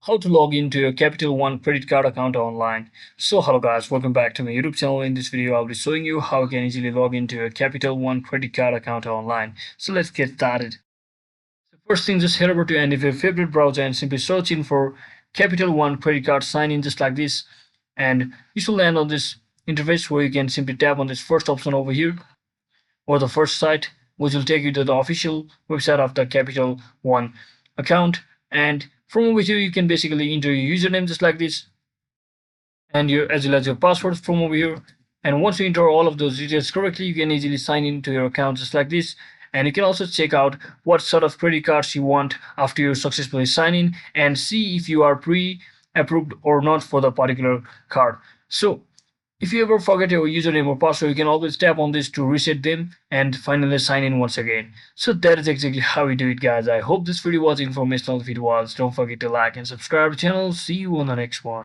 how to log into your Capital One credit card account online. So hello guys, welcome back to my YouTube channel. In this video I'll be showing you how you can easily log into your Capital One credit card account online. So let's get started. So first thing, just head over to any of your favorite browser and simply search in for Capital One credit card, sign in just like this, and you should land on this interface where you can simply tap on this first option over here or the first site, which will take you to the official website of the Capital One account. And from over here you can basically enter your username just like this, and your as well as your password from over here. And once you enter all of those details correctly, you can easily sign into your account just like this. And you can also check out what sort of credit cards you want after you successfully sign in, and see if you are pre-approved or not for the particular card. So if you ever forget your username or password, you can always tap on this to reset them and finally sign in once again. So that is exactly how we do it, guys. I hope this video was informational. If it was, don't forget to like and subscribe to the channel. See you on the next one.